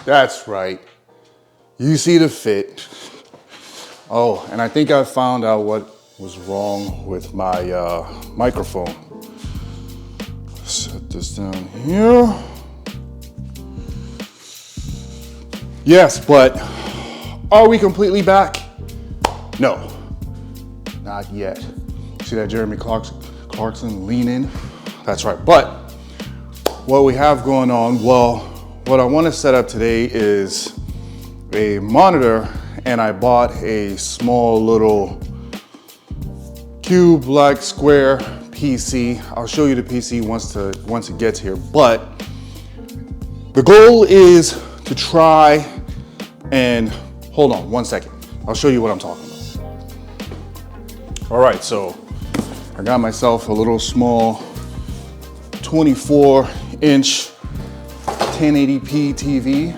That's right. You see the fit. Oh, and I think I found out what was wrong with my microphone. Set this down here. Yes, but are we completely back? No, not yet. See that Jeremy Clarkson lean in? That's right. But what we have going on, well, what I want to set up today is a monitor, and I bought a small little cube-like square PC. I'll show you the PC once it gets here, but the goal is to try and, hold on one second. I'll show you what I'm talking about. All right, so I got myself a little small 24-inch 1080p TV,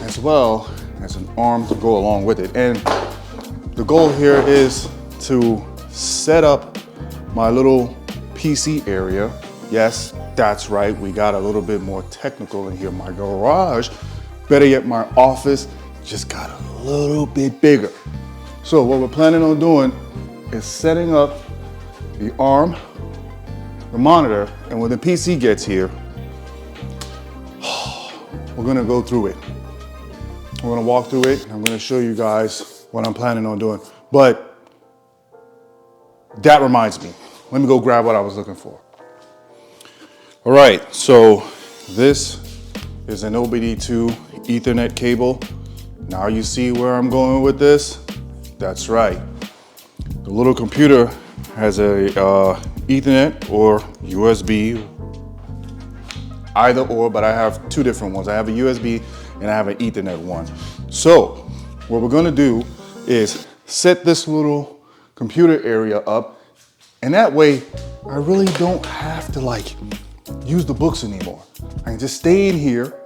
as well as an arm to go along with it. And the goal here is to set up my little PC area. Yes, that's right, we got a little bit more technical in here. My garage, better yet my office, just got a little bit bigger. So what we're planning on doing is setting up the arm, the monitor, and when the PC gets here, we're gonna go through it. We're gonna walk through it, and I'm gonna show you guys what I'm planning on doing. But that reminds me, let me go grab what I was looking for. All right, so this is an OBD2 Ethernet cable. Now you see where I'm going with this? That's right. The little computer has a Ethernet or USB, either or, but I have two different ones. I have a USB and I have an Ethernet one. So what we're gonna do is set this little computer area up, and that way I really don't have to like use the books anymore. I can just stay in here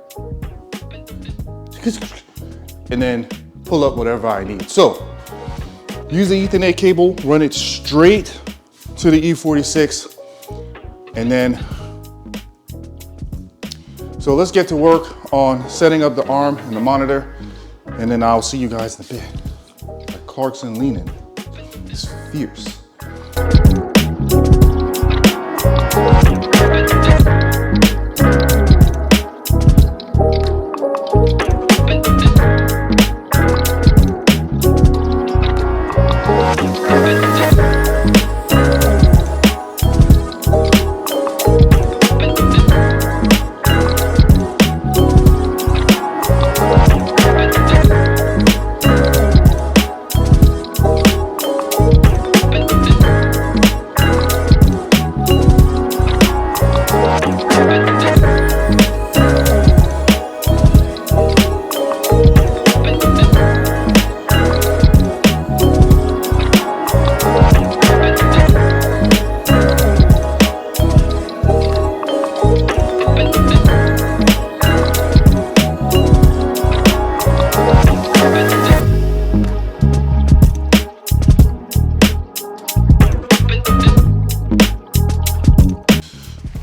and then pull up whatever I need. So use the Ethernet cable, run it straight to the E46, and then, so let's get to work on setting up the arm and the monitor, and then I'll see you guys in a bit. That Clarkson leaning is fierce.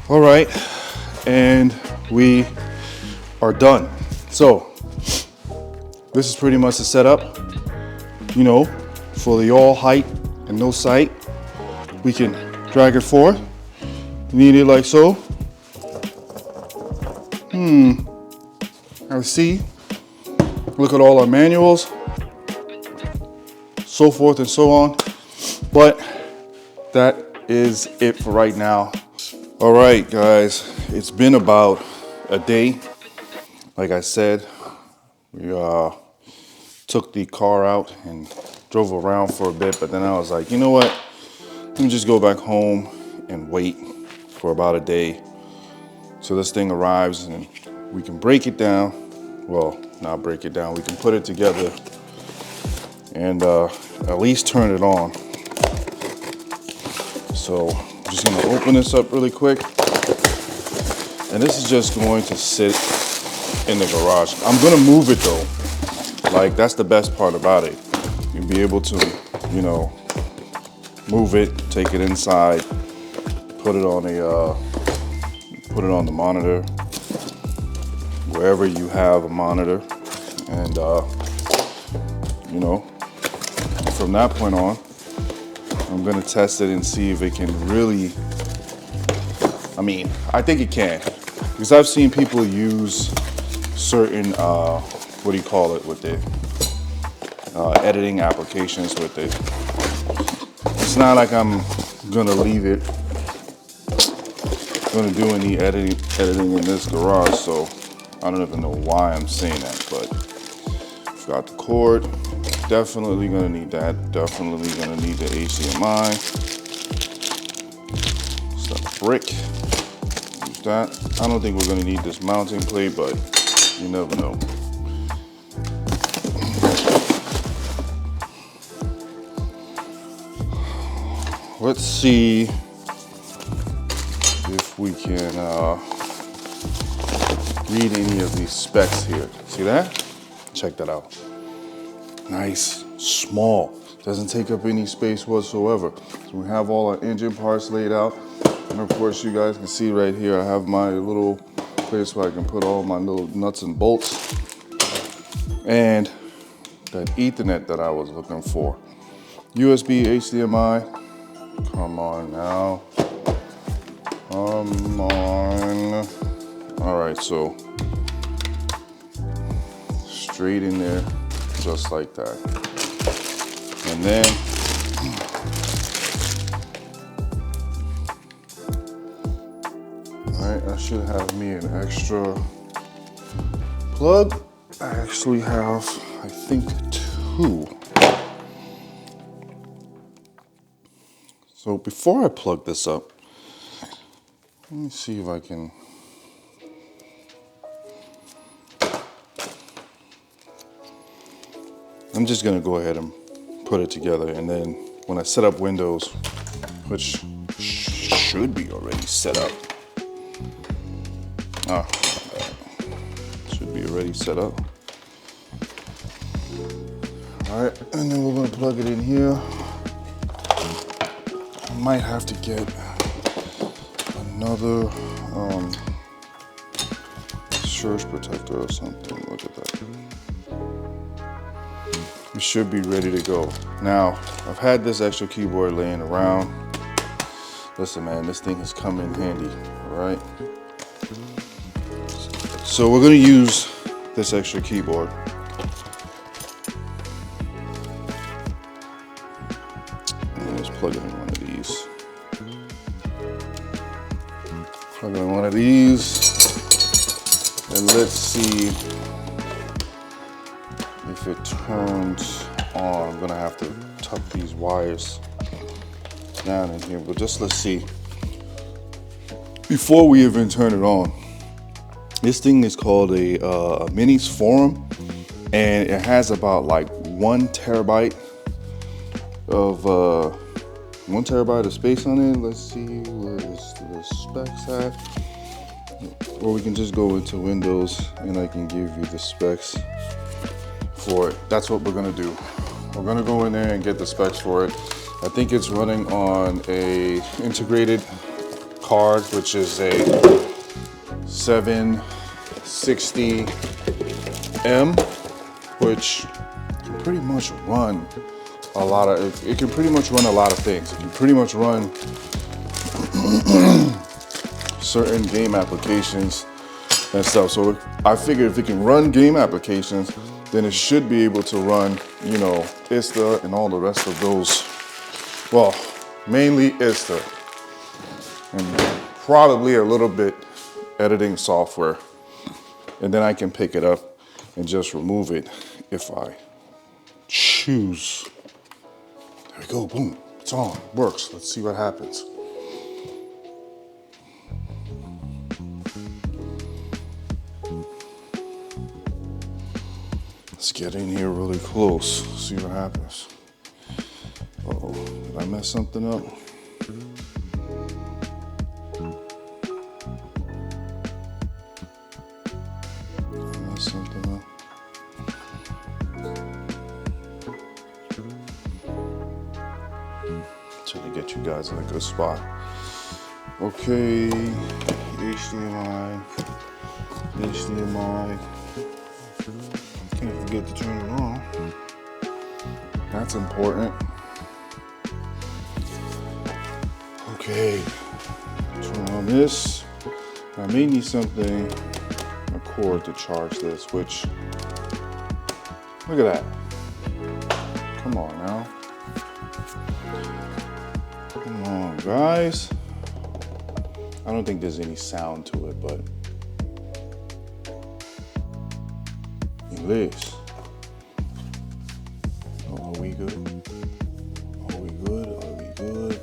All right, and we are done. So this is pretty much the setup, you know, for the all height and no sight. We can drag it forward, need it like so. I see, look at all our manuals, so forth and so on. But that is it for right now. All right, guys, it's been about a day. Like I said, we took the car out and drove around for a bit, but then I was like, you know what? Let me just go back home and wait for about a day so this thing arrives and we can break it down. Well, not break it down, we can put it together and at least turn it on. So I'm just gonna open this up really quick. And this is just going to sit in the garage. I'm gonna move it though. Like, that's the best part about it. You'll be able to, you know, move it, take it inside, put it on the monitor, wherever you have a monitor, and you know, from that point on, I'm gonna test it and see if it can really, I mean, I think it can, because I've seen people use certain, what do you call it, with it, editing applications with it. It's not like I'm gonna leave it, gonna do any editing in this garage, so I don't even know why I'm saying that, but I've got the cord, definitely gonna need that, definitely gonna need the HDMI, it's a brick, use that. I don't think we're gonna need this mounting plate, but you never know. Let's see if we can read any of these specs here. See that? Check that out. Nice, small, doesn't take up any space whatsoever. So we have all our engine parts laid out. And of course, you guys can see right here, I have my little place where I can put all my little nuts and bolts. And that Ethernet that I was looking for. USB, HDMI. Come on now. Come on. All right, so straight in there, just like that. And then all right, I should have me an extra plug. I actually have, I think, 2. So before I plug this up, let me see if I can. I'm just gonna go ahead and put it together, and then when I set up Windows, which should be already set up. Should be already set up. All right, and then we're gonna plug it in here. I might have to get another surge protector or something. Look at that. We should be ready to go. Now, I've had this extra keyboard laying around. Listen, man, this thing has come in handy, all right? So we're gonna use this extra keyboard. And let's plug it in one of these. Plug in one of these, and let's see if it turns on. I'm gonna have to tuck these wires down in here, but just let's see. Before we even turn it on, this thing is called a MinisForum, and it has about like 1 terabyte of 1 terabyte of space on it. Let's see where is the specs at. Or we can just go into Windows and I can give you the specs for it. That's what we're gonna do. We're gonna go in there and get the specs for it. I think it's running on a integrated card, which is a 760M, which can pretty much run a lot of, it can pretty much run a lot of things. It can pretty much run certain game applications and stuff. So I figured if it can run game applications, then it should be able to run, you know, ISTA and all the rest of those. Well, mainly ISTA and probably a little bit editing software. And then I can pick it up and just remove it if I choose. There we go, boom, it's on, works. Let's see what happens. Let's get in here really close, see what happens. Uh-oh, did I mess something up? Did I mess something up? Trying to get you guys in a good spot. Okay, HDMI. HDMI. Can't forget to turn it on. That's important. Okay, turn on this. I may need something, a cord to charge this, which, look at that. Come on now. Come on, guys. I don't think there's any sound to it, but English. Oh, are we good? Are we good? Are we good?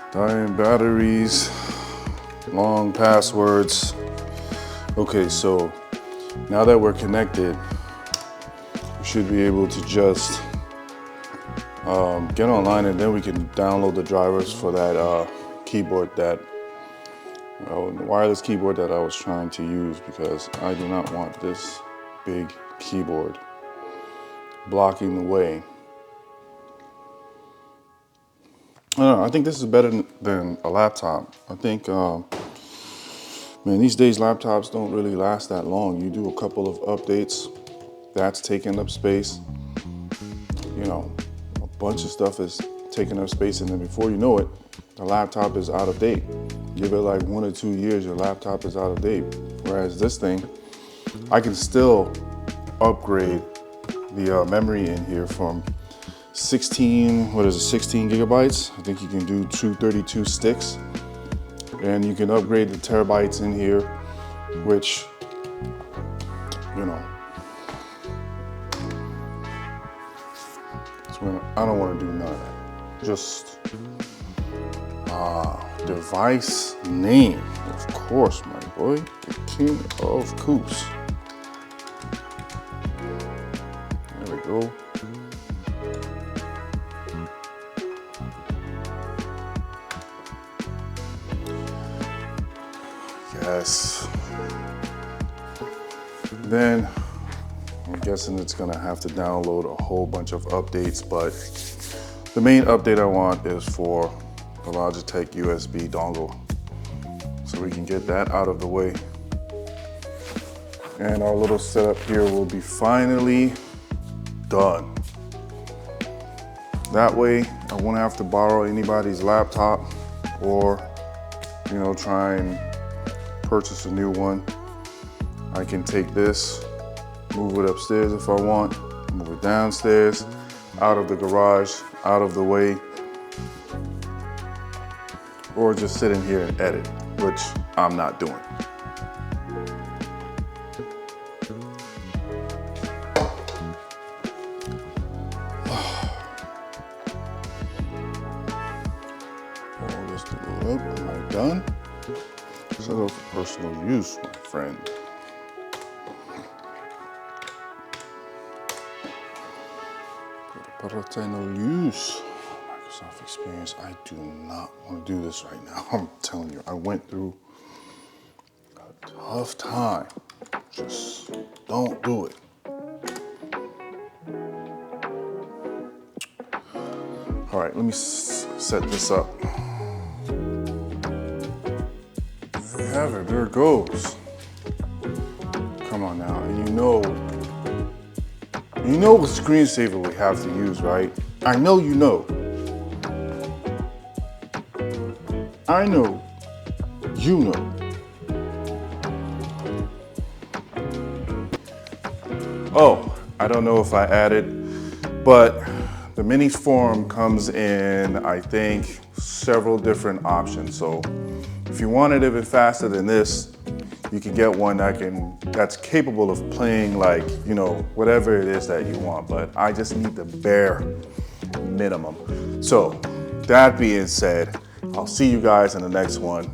Dying batteries, long passwords. Okay, so now that we're connected, we should be able to just get online, and then we can download the drivers for that keyboard, that wireless keyboard that I was trying to use, because I do not want this big keyboard blocking the way. I don't know, I think this is better than a laptop. I think, man, these days laptops don't really last that long. You do a couple of updates, that's taking up space. You know, a bunch of stuff is taking up space, and then before you know it, the laptop is out of date. Give it like 1 or 2 years, your laptop is out of date. Whereas this thing, I can still upgrade the memory in here from 16 gigabytes. I think you can do 232 sticks, and you can upgrade the terabytes in here, which, you know, I don't want to do none of that. Just device name, of course, my boy, the king of coupes. There we go. Yes. Then I'm guessing it's gonna have to download a whole bunch of updates, but the main update I want is for the Logitech USB dongle, so we can get that out of the way. And our little setup here will be finally done. That way I won't have to borrow anybody's laptop or, you know, try and purchase a new one. I can take this, move it upstairs if I want, move it downstairs, out of the garage, out of the way, or just sit in here and edit, which I'm not doing. All this to go up. Am I done? Set up for personal use, my friend. Personal use. Microsoft Experience. I do not want to do this right now. I'm telling you, I went through a tough time. Just don't do it. All right, let me set this up. There you have it, there it goes. Come on now, and you know what screensaver we have to use, right? I know you know. I know you know. Oh, I don't know if I added, but the MinisForum comes in, I think, several different options. So if you want it a bit faster than this, you can get one that's capable of playing, like, you know, whatever it is that you want, but I just need the bare minimum. So that being said, I'll see you guys in the next one.